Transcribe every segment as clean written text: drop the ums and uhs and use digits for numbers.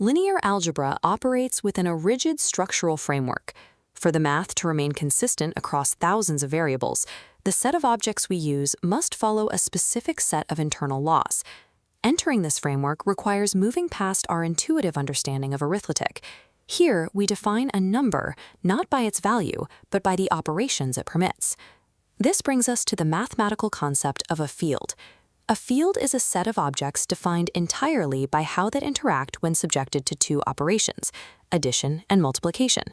Linear algebra operates within a rigid structural framework. For the math to remain consistent across thousands of variables, the set of objects we use must follow a specific set of internal laws. Entering this framework requires moving past our intuitive understanding of arithmetic. Here, we define a number not by its value, but by the operations it permits. This brings us to the mathematical concept of a field. A field is a set of objects defined entirely by how they interact when subjected to two operations, addition and multiplication.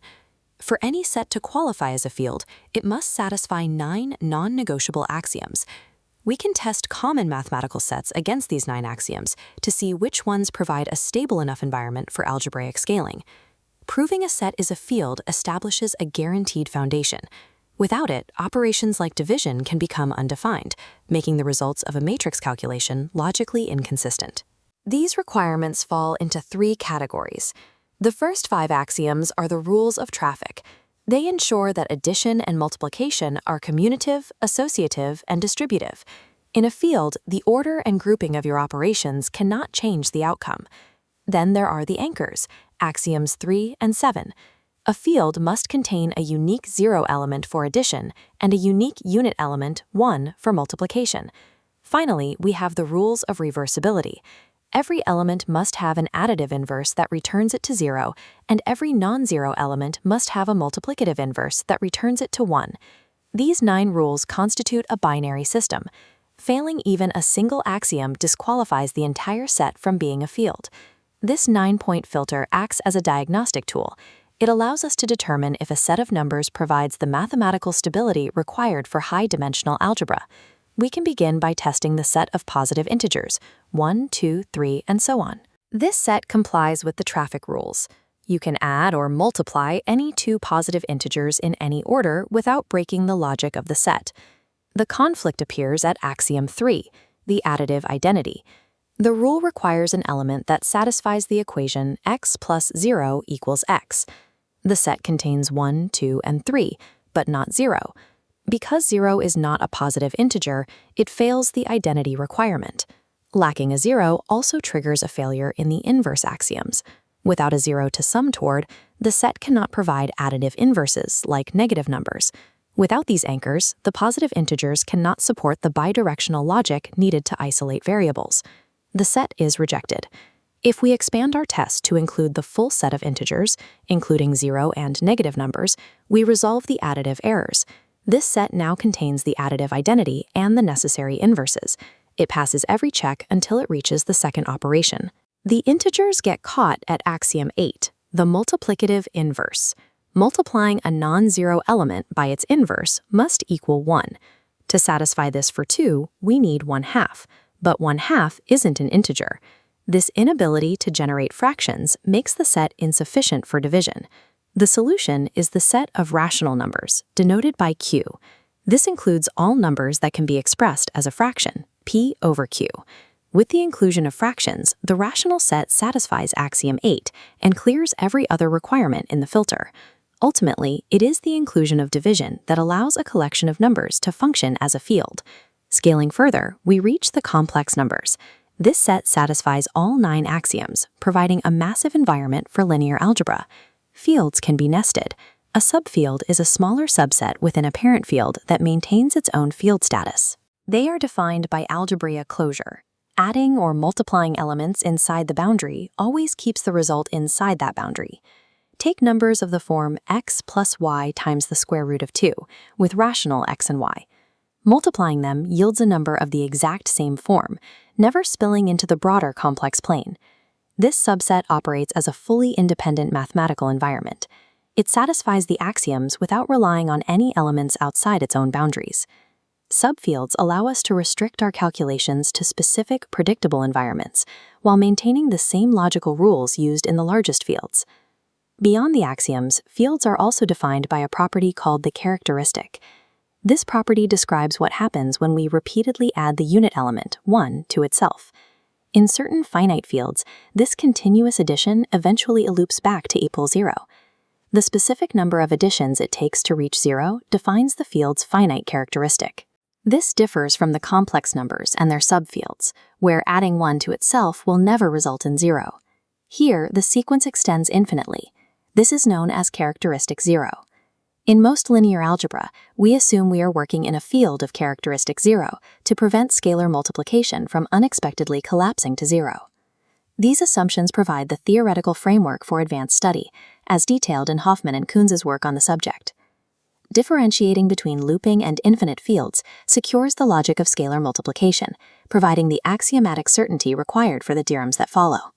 For any set to qualify as a field, it must satisfy 9 non-negotiable axioms. We can test common mathematical sets against these 9 axioms to see which ones provide a stable enough environment for algebraic scaling. Proving a set is a field establishes a guaranteed foundation. Without it, operations like division can become undefined, making the results of a matrix calculation logically inconsistent. These requirements fall into 3 categories. The first 5 axioms are the rules of traffic. They ensure that addition and multiplication are commutative, associative, and distributive. In a field, the order and grouping of your operations cannot change the outcome. Then there are the anchors, axioms 3 and 7. A field must contain a unique 0 element for addition and a unique unit element 1 for multiplication. Finally, we have the rules of reversibility. Every element must have an additive inverse that returns it to 0, and every non-zero element must have a multiplicative inverse that returns it to 1. These 9 rules constitute a binary system. Failing even a single axiom disqualifies the entire set from being a field. This 9-point filter acts as a diagnostic tool. It allows us to determine if a set of numbers provides the mathematical stability required for high-dimensional algebra. We can begin by testing the set of positive integers, 1, 2, 3, and so on. This set complies with the traffic rules. You can add or multiply any 2 positive integers in any order without breaking the logic of the set. The conflict appears at axiom 3, the additive identity. The rule requires an element that satisfies the equation x plus 0 equals x. The set contains 1, 2, and 3, but not 0. Because 0 is not a positive integer, it fails the identity requirement. Lacking a 0 also triggers a failure in the inverse axioms. Without a 0 to sum toward, the set cannot provide additive inverses like negative numbers. Without these anchors, the positive integers cannot support the bidirectional logic needed to isolate variables. The set is rejected. If we expand our test to include the full set of integers, including 0 and negative numbers, we resolve the additive errors. This set now contains the additive identity and the necessary inverses. It passes every check until it reaches the second operation. The integers get caught at axiom 8, the multiplicative inverse. Multiplying a non-zero element by its inverse must equal 1. To satisfy this for 2, we need 1/2, but 1/2 isn't an integer. This inability to generate fractions makes the set insufficient for division. The solution is the set of rational numbers, denoted by Q. This includes all numbers that can be expressed as a fraction, P over Q. With the inclusion of fractions, the rational set satisfies axiom 8 and clears every other requirement in the filter. Ultimately, it is the inclusion of division that allows a collection of numbers to function as a field. Scaling further, we reach the complex numbers. This set satisfies all 9 axioms, providing a massive environment for linear algebra. Fields can be nested. A subfield is a smaller subset within a parent field that maintains its own field status. They are defined by algebraic closure. Adding or multiplying elements inside the boundary always keeps the result inside that boundary. Take numbers of the form x plus y times the square root of 2, with rational x and y. Multiplying them yields a number of the exact same form, never spilling into the broader complex plane. This subset operates as a fully independent mathematical environment. It satisfies the axioms without relying on any elements outside its own boundaries. Subfields allow us to restrict our calculations to specific, predictable environments, while maintaining the same logical rules used in the largest fields. Beyond the axioms, fields are also defined by a property called the characteristic. This property describes what happens when we repeatedly add the unit element, 1, to itself. In certain finite fields, this continuous addition eventually loops back to equal 0. The specific number of additions it takes to reach 0 defines the field's finite characteristic. This differs from the complex numbers and their subfields, where adding 1 to itself will never result in 0. Here, the sequence extends infinitely. This is known as characteristic zero. In most linear algebra, we assume we are working in a field of characteristic zero to prevent scalar multiplication from unexpectedly collapsing to zero. These assumptions provide the theoretical framework for advanced study, as detailed in Hoffman and Kunze's work on the subject. Differentiating between looping and infinite fields secures the logic of scalar multiplication, providing the axiomatic certainty required for the theorems that follow.